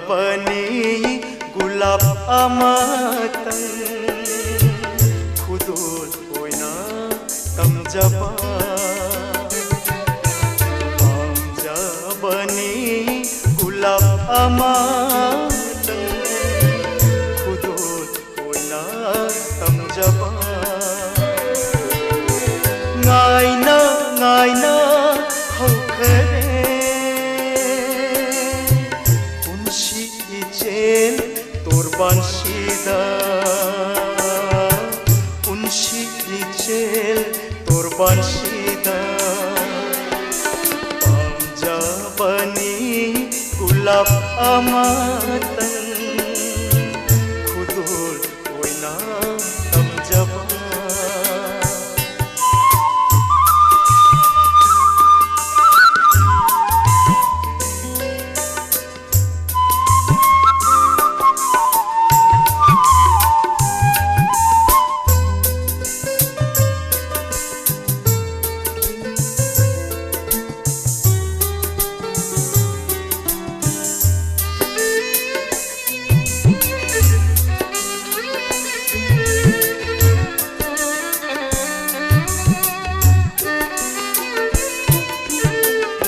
ꯄꯥꯝꯖꯕꯅꯤ ꯒꯨꯂꯥꯞ ꯑꯃꯇꯪ ꯈꯨꯗꯣꯜ ꯑꯣꯏꯅ ꯇꯝꯖꯕ ꯄꯥꯝꯖꯕꯅꯤ ꯒꯨꯂꯥꯞ ꯑꯃꯇꯪ ꯈꯨꯗꯣꯜ ꯑꯣꯏꯅ ꯇꯝꯖꯕ ꯉꯥꯏꯅ ꯉꯥꯏꯅ ꯍꯧꯈ꯭ꯔꯦ ꯄꯨꯟꯁꯤ ꯏꯆꯦꯜ ꯇꯣꯔꯕꯥꯟꯁꯤꯗ ꯄꯨꯟꯁꯤ ꯏꯆꯦꯜ ꯇꯣꯔꯕꯥꯟꯁꯤꯗ ꯄꯥꯝꯖꯕꯅꯤ ꯒꯨꯂꯥꯞ ꯑꯃꯇꯪ ꯈꯨꯗꯣꯜ ꯑꯣꯏꯅ ꯇꯝꯖꯕ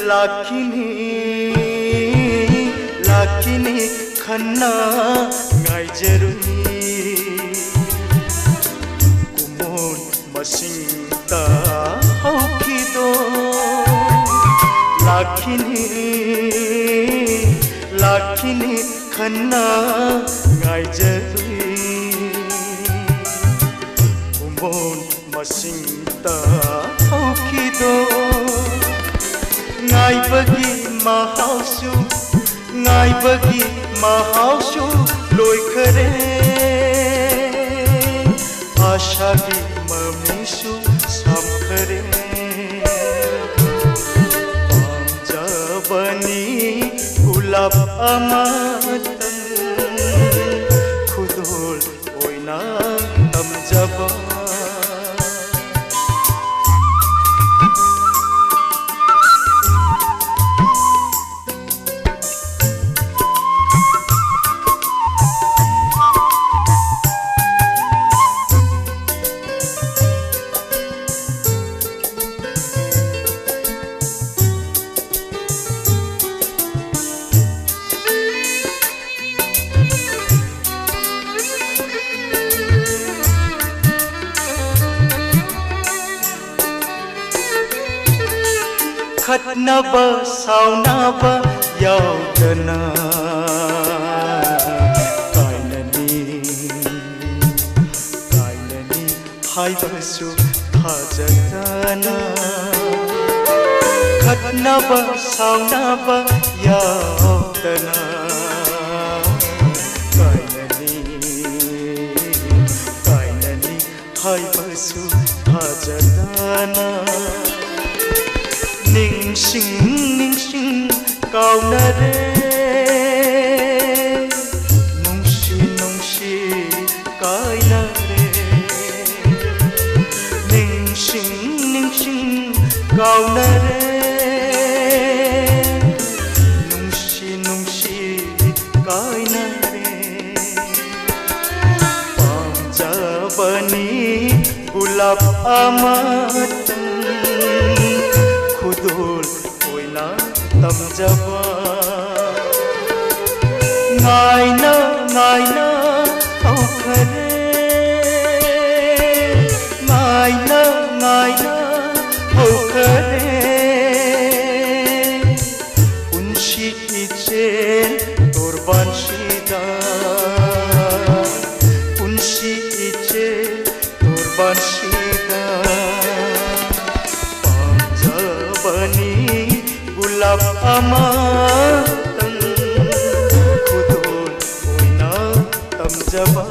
लाखिनी लाखिनी Khanna ngaijrui kumon masingta haukido लाखिनी लाखिनी Khanna ngaijrui kumon masingta haukido ngaibagi mahausu loikhare ashagi mamisu samkhare pamjabani gulab amatang khudol oina tamjaba खतनबा सावनबा यावदना कायननी हायबसु थाजदना खतनबा सावनबा यावदना कायननी हायबसु थाजदना ningsing ningsing kaunare nungsi nungsi kainare ningsing ningsing kaunare nungsi nungsi kainare pamjabani gulab amatang khudol oina tamjaba ngaina ngaina haukhare ngaina ngaina haukhare punshi ichel torbanshida punshi ichel torbanshida gulab amatang khudol oina tamjaba